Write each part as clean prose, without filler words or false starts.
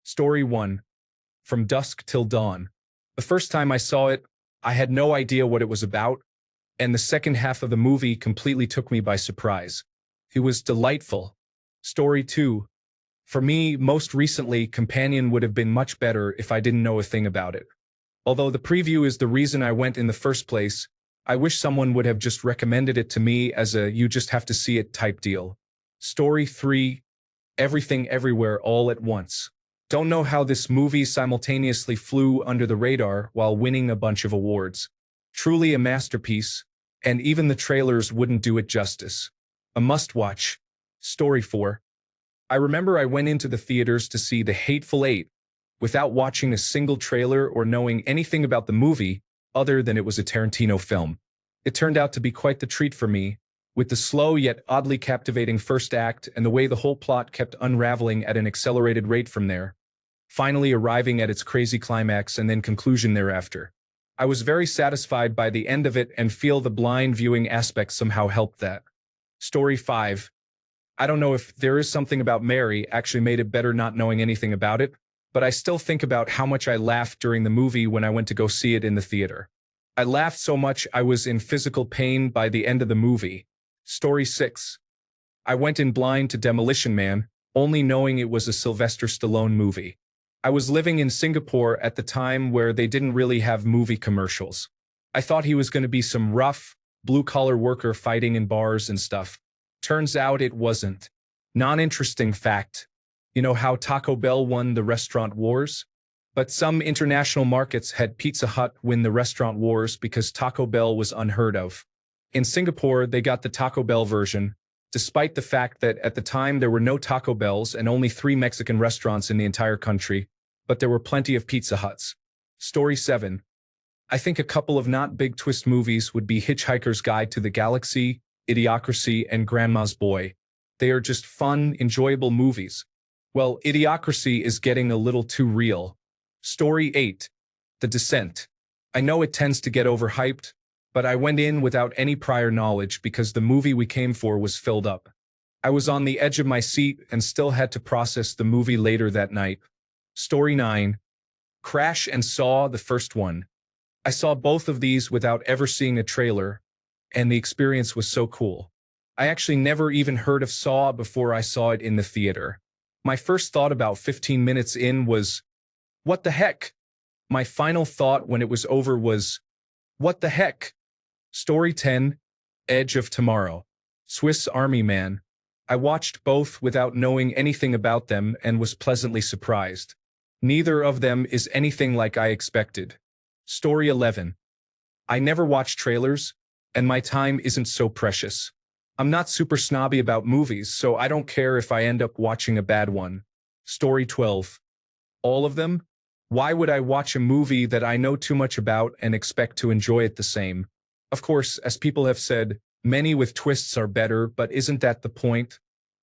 Story 1. From Dusk Till Dawn. The first time I saw it, I had no idea what it was about, and the second half of the movie completely took me by surprise. It was delightful. Story 2. For me, most recently, Companion would have been much better if I didn't know a thing about it. Although the preview is the reason I went in the first place, I wish someone would have just recommended it to me as a you just have to see it type deal. Story 3. Everything Everywhere All at Once. Don't know how this movie simultaneously flew under the radar while winning a bunch of awards. Truly a masterpiece, and even the trailers wouldn't do it justice. A must-watch. Story 4. I remember I went into the theaters to see The Hateful Eight without watching a single trailer or knowing anything about the movie other than it was a Tarantino film. It turned out to be quite the treat for me, with the slow yet oddly captivating first act and the way the whole plot kept unraveling at an accelerated rate from there, finally arriving at its crazy climax and then conclusion thereafter. I was very satisfied by the end of it and feel the blind viewing aspect somehow helped that. Story 5. I don't know if there is something about Mary actually made it better not knowing anything about it, but I still think about how much I laughed during the movie when I went to go see it in the theater. I laughed so much I was in physical pain by the end of the movie. Story 6. I went in blind to Demolition Man, only knowing it was a Sylvester Stallone movie. I was living in Singapore at the time where they didn't really have movie commercials. I thought he was going to be some rough, blue-collar worker fighting in bars and stuff. Turns out it wasn't. Non-interesting fact. You know how Taco Bell won the restaurant wars? But some international markets had Pizza Hut win the restaurant wars because Taco Bell was unheard of. In Singapore, they got the Taco Bell version, despite the fact that at the time there were no Taco Bells and only 3 Mexican restaurants in the entire country, but there were plenty of Pizza Huts. Story 7. I think a couple of not big twist movies would be Hitchhiker's Guide to the Galaxy, Idiocracy, and Grandma's Boy. They are just fun, enjoyable movies. Well, Idiocracy is getting a little too real. Story 8. The Descent. I know it tends to get overhyped, but I went in without any prior knowledge because the movie we came for was filled up. I was on the edge of my seat and still had to process the movie later that night. Story 9. Crash and Saw, the first one. I saw both of these without ever seeing a trailer, and the experience was so cool. I actually never even heard of Saw before I saw it in the theater. My first thought about 15 minutes in was, what the heck? My final thought when it was over was, what the heck? Story 10. Edge of Tomorrow. Swiss Army Man. I watched both without knowing anything about them and was pleasantly surprised. Neither of them is anything like I expected. Story 11. I never watch trailers, and my time isn't so precious. I'm not super snobby about movies, so I don't care if I end up watching a bad one. Story 12. All of them? Why would I watch a movie that I know too much about and expect to enjoy it the same? Of course, as people have said, many with twists are better, but isn't that the point?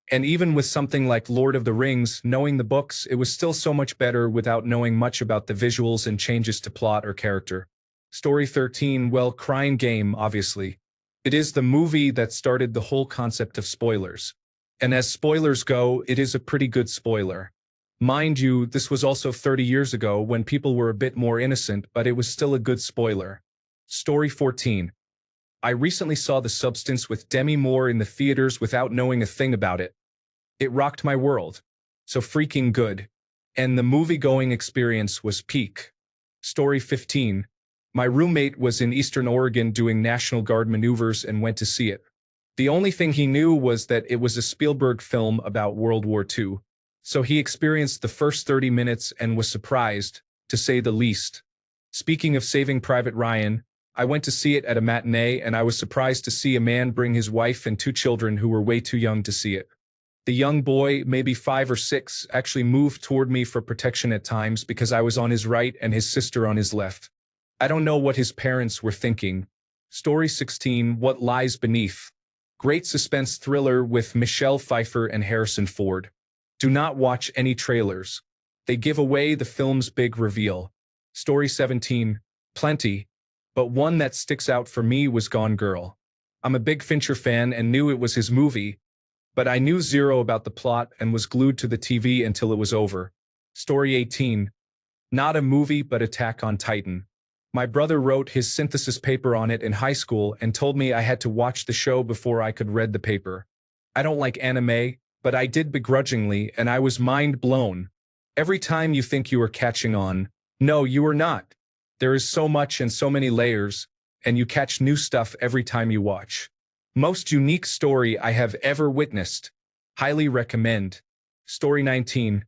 And even with something like Lord of the Rings, knowing the books, it was still so much better without knowing much about the visuals and changes to plot or character. Story 13, well, Crying Game, obviously. It is the movie that started the whole concept of spoilers. And as spoilers go, it is a pretty good spoiler. Mind you, this was also 30 years ago when people were a bit more innocent, but it was still a good spoiler. Story 14. I recently saw The Substance with Demi Moore in the theaters without knowing a thing about it. It rocked my world. So freaking good. And the movie-going experience was peak. Story 15. My roommate was in Eastern Oregon doing National Guard maneuvers and went to see it. The only thing he knew was that it was a Spielberg film about World War II. So he experienced the first 30 minutes and was surprised, to say the least. Speaking of Saving Private Ryan, I went to see it at a matinee and I was surprised to see a man bring his wife and 2 children who were way too young to see it. The young boy, maybe 5 or 6, actually moved toward me for protection at times because I was on his right and his sister on his left. I don't know what his parents were thinking. Story 16, What Lies Beneath. Great suspense thriller with Michelle Pfeiffer and Harrison Ford. Do not watch any trailers. They give away the film's big reveal. Story 17, Plenty. But one that sticks out for me was Gone Girl. I'm a big Fincher fan and knew it was his movie, but I knew zero about the plot and was glued to the TV until it was over. Story 18. Not a movie but Attack on Titan. My brother wrote his synthesis paper on it in high school and told me I had to watch the show before I could read the paper. I don't like anime, but I did begrudgingly and I was mind blown. Every time you think you are catching on, no, you are not. There is so much and so many layers, and you catch new stuff every time you watch. Most unique story I have ever witnessed. Highly recommend. Story 19.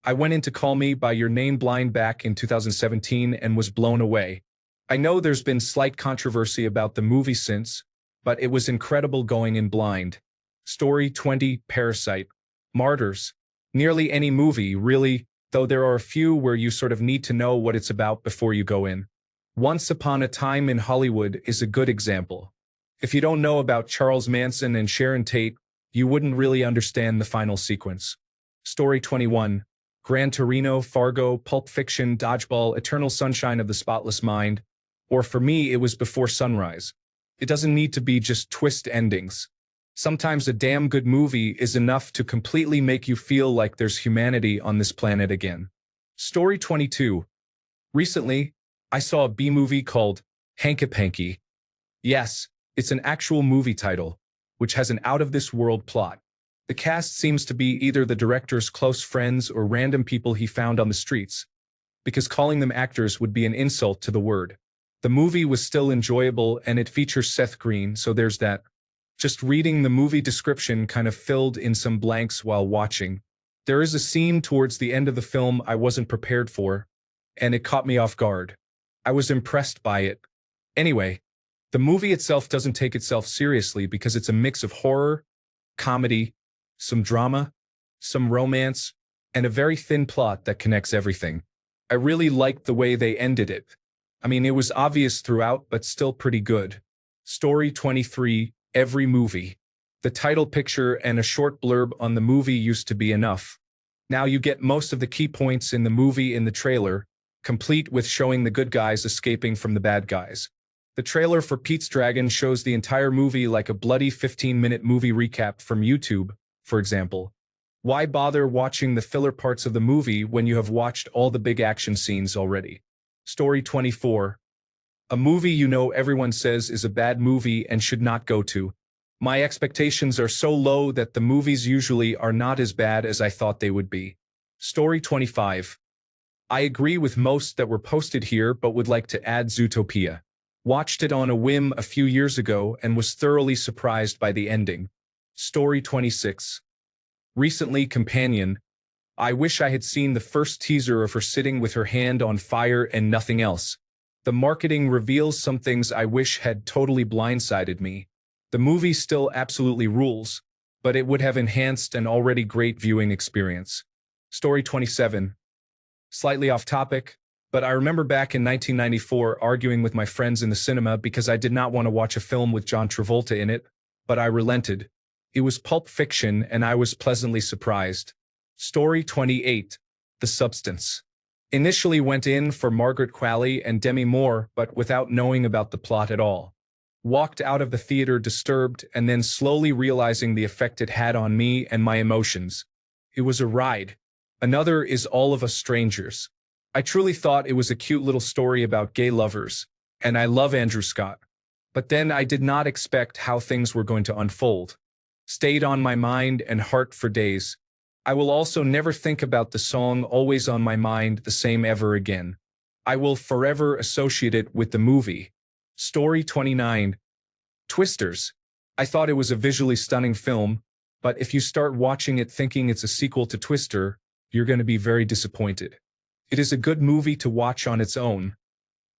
I went into Call Me by Your Name blind back in 2017 and was blown away. I know there's been slight controversy about the movie since, but it was incredible going in blind. Story 20. Parasite. Martyrs. Nearly any movie, really, though there are a few where you sort of need to know what it's about before you go in. Once Upon a Time in Hollywood is a good example. If you don't know about Charles Manson and Sharon Tate, you wouldn't really understand the final sequence. Story 21. Gran Torino, Fargo, Pulp Fiction, Dodgeball, Eternal Sunshine of the Spotless Mind, or for me it was Before Sunrise. It doesn't need to be just twist endings. Sometimes a damn good movie is enough to completely make you feel like there's humanity on this planet again. Story 22. Recently, I saw a B-movie called Hanky-Panky. Yes, it's an actual movie title, which has an out-of-this-world plot. The cast seems to be either the director's close friends or random people he found on the streets, because calling them actors would be an insult to the word. The movie was still enjoyable and it features Seth Green, so there's that. Just reading the movie description kind of filled in some blanks while watching. There is a scene towards the end of the film I wasn't prepared for, and it caught me off guard. I was impressed by it. Anyway, the movie itself doesn't take itself seriously because it's a mix of horror, comedy, some drama, some romance, and a very thin plot that connects everything. I really liked the way they ended it. I mean, it was obvious throughout, but still pretty good. Story 23, Every Movie. The title picture and a short blurb on the movie used to be enough. Now you get most of the key points in the movie in the trailer, complete with showing the good guys escaping from the bad guys. The trailer for Pete's Dragon shows the entire movie like a bloody 15-minute movie recap from YouTube, for example. Why bother watching the filler parts of the movie when you have watched all the big action scenes already? Story 24. A movie you know everyone says is a bad movie and should not go to. My expectations are so low that the movies usually are not as bad as I thought they would be. Story 25. I agree with most that were posted here but would like to add Zootopia. Watched it on a whim a few years ago and was thoroughly surprised by the ending. Story 26. Recently, Companion. I wish I had seen the first teaser of her sitting with her hand on fire and nothing else. The marketing reveals some things I wish had totally blindsided me. The movie still absolutely rules, but it would have enhanced an already great viewing experience. Story 27. Slightly off topic, but I remember back in 1994 arguing with my friends in the cinema because I did not want to watch a film with John Travolta in it, but I relented. It was Pulp Fiction and I was pleasantly surprised. Story 28. The Substance. Initially went in for Margaret Qualley and Demi Moore, but without knowing about the plot at all. Walked out of the theater disturbed and then slowly realizing the effect it had on me and my emotions. It was a ride. Another is All of Us Strangers. I truly thought it was a cute little story about gay lovers, and I love Andrew Scott. But then I did not expect how things were going to unfold. Stayed on my mind and heart for days. I will also never think about the song Always on My Mind the same ever again. I will forever associate it with the movie. Story 29. Twisters. I thought it was a visually stunning film, but if you start watching it thinking it's a sequel to Twister, you're going to be very disappointed. It is a good movie to watch on its own.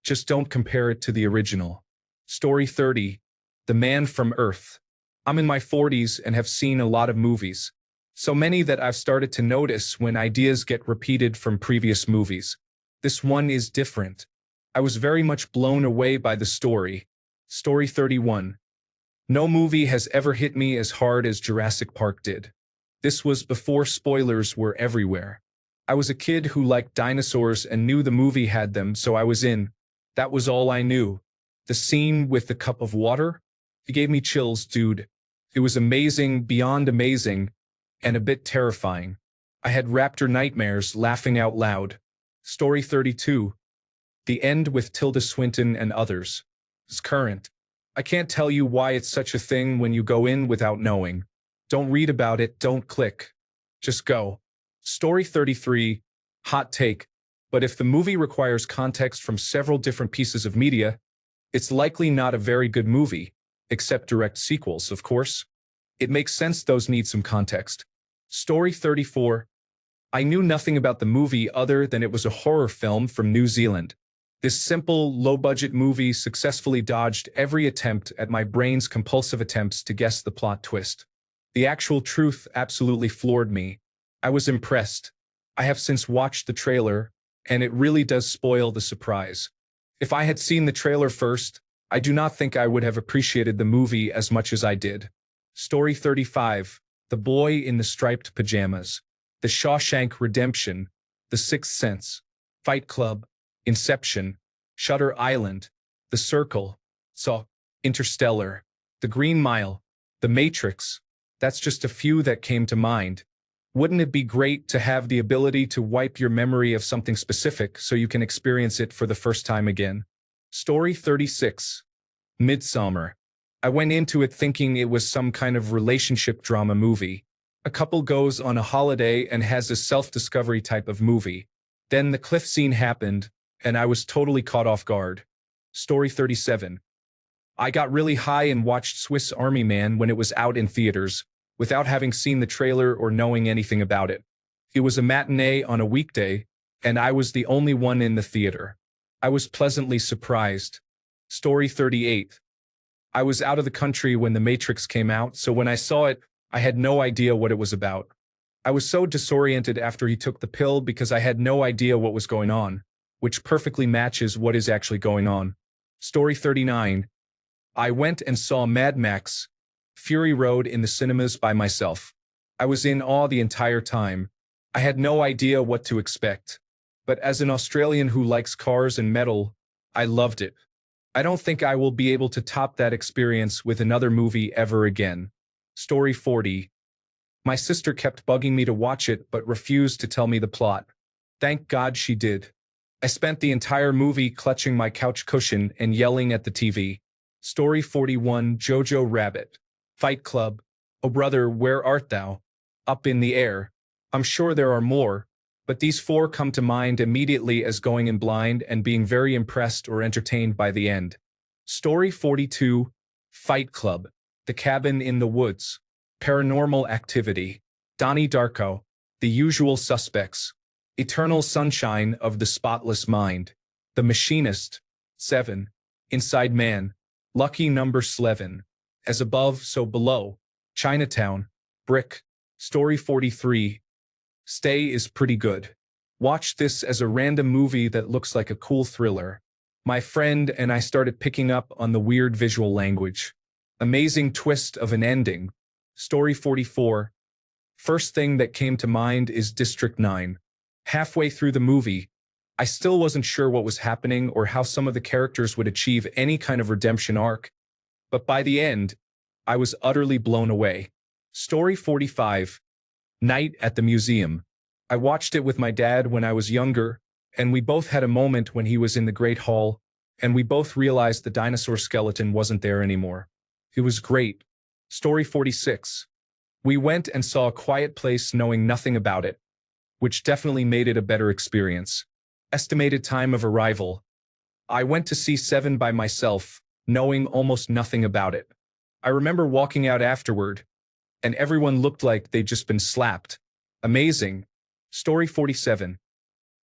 Just don't compare it to the original. Story 30. The Man from Earth. I'm in my 40s and have seen a lot of movies. So many that I've started to notice when ideas get repeated from previous movies. This one is different. I was very much blown away by the story. Story 31. No movie has ever hit me as hard as Jurassic Park did. This was before spoilers were everywhere. I was a kid who liked dinosaurs and knew the movie had them, so I was in. That was all I knew. The scene with the cup of water? It gave me chills, dude. It was amazing, beyond amazing, and a bit terrifying. I had raptor nightmares laughing out loud. Story 32. The End with Tilda Swinton and Others. Is current. I can't tell you why it's such a thing when you go in without knowing. Don't read about it, don't click. Just go. Story 33. Hot take. But if the movie requires context from several different pieces of media, it's likely not a very good movie, except direct sequels, of course. It makes sense those need some context. Story 34. I knew nothing about the movie other than it was a horror film from New Zealand. This simple, low-budget movie successfully dodged every attempt at my brain's compulsive attempts to guess the plot twist. The actual truth absolutely floored me. I was impressed. I have since watched the trailer, and it really does spoil the surprise. If I had seen the trailer first, I do not think I would have appreciated the movie as much as I did. Story 35. The Boy in the Striped Pajamas. The Shawshank Redemption. The Sixth Sense. Fight Club. Inception. Shutter Island. The Circle. Saw. Interstellar. The Green Mile. The Matrix. That's just a few that came to mind. Wouldn't it be great to have the ability to wipe your memory of something specific so you can experience it for the first time again? Story 36. Midsummer. I went into it thinking it was some kind of relationship drama movie. A couple goes on a holiday and has a self-discovery type of movie. Then the cliff scene happened, and I was totally caught off guard. Story 37. I got really high and watched Swiss Army Man when it was out in theaters, without having seen the trailer or knowing anything about it. It was a matinee on a weekday, and I was the only one in the theater. I was pleasantly surprised. Story 38. I was out of the country when The Matrix came out, so when I saw it, I had no idea what it was about. I was so disoriented after he took the pill because I had no idea what was going on, which perfectly matches what is actually going on. Story 39. I went and saw Mad Max Fury Road in the cinemas by myself. I was in awe the entire time. I had no idea what to expect. But as an Australian who likes cars and metal, I loved it. I don't think I will be able to top that experience with another movie ever again. Story 40. My sister kept bugging me to watch it but refused to tell me the plot. Thank God she did. I spent the entire movie clutching my couch cushion and yelling at the TV. Story 41. Jojo Rabbit. Fight Club. Oh brother, where art thou? Up in the air. I'm sure there are more, but these four come to mind immediately as going in blind and being very impressed or entertained by the end. Story 42. Fight Club. The Cabin in the Woods. Paranormal Activity. Donnie Darko. The Usual Suspects. Eternal Sunshine of the Spotless Mind. The Machinist. 7. Inside Man. Lucky Number 11. As Above, So Below. Chinatown. Brick. Story 43. Stay is pretty good. Watch this as a random movie that looks like a cool thriller. My friend and I started picking up on the weird visual language. Amazing twist of an ending. Story 44. First thing that came to mind is District 9. Halfway through the movie, I still wasn't sure what was happening or how some of the characters would achieve any kind of redemption arc. But by the end, I was utterly blown away. Story 45. Night at the Museum. I watched it with my dad when I was younger, and we both had a moment when he was in the Great Hall, and we both realized the dinosaur skeleton wasn't there anymore. It was great. Story 46. We went and saw A Quiet Place knowing nothing about it, which definitely made it a better experience. Estimated time of arrival. I went to see 7 by myself, knowing almost nothing about it. I remember walking out afterward, and everyone looked like they'd just been slapped. Amazing. Story 47.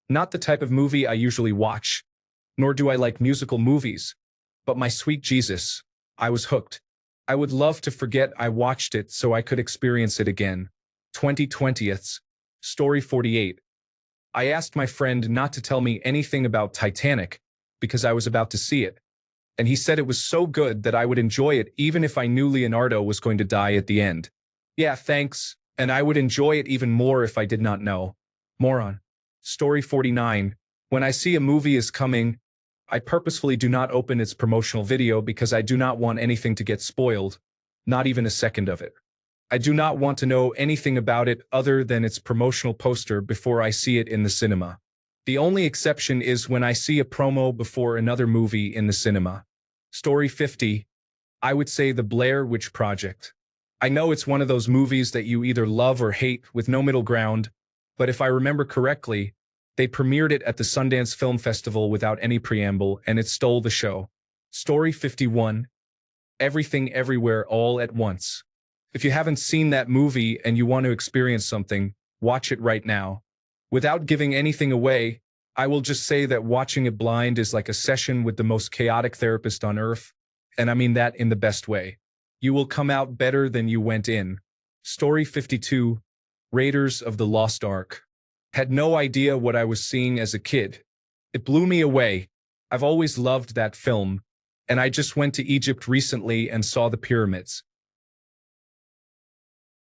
Not the type of movie I usually watch, nor do I like musical movies, but my sweet Jesus, I was hooked. I would love to forget I watched it so I could experience it again. 2020th. Story 48. I asked my friend not to tell me anything about Titanic because I was about to see it, and he said it was so good that I would enjoy it even if I knew Leonardo was going to die at the end. Yeah, thanks, and I would enjoy it even more if I did not know. Moron. Story 49. When I see a movie is coming, I purposefully do not open its promotional video because I do not want anything to get spoiled, not even a second of it. I do not want to know anything about it other than its promotional poster before I see it in the cinema. The only exception is when I see a promo before another movie in the cinema. Story 50. I would say The Blair Witch Project. I know it's one of those movies that you either love or hate with no middle ground, but if I remember correctly, they premiered it at the Sundance Film Festival without any preamble, and it stole the show. Story 51. Everything Everywhere All at Once. If you haven't seen that movie and you want to experience something, watch it right now. Without giving anything away, I will just say that watching it blind is like a session with the most chaotic therapist on earth, and I mean that in the best way. You will come out better than you went in. Story 52. Raiders of the Lost Ark. Had no idea what I was seeing as a kid. It blew me away. I've always loved that film, and I just went to Egypt recently and saw the pyramids.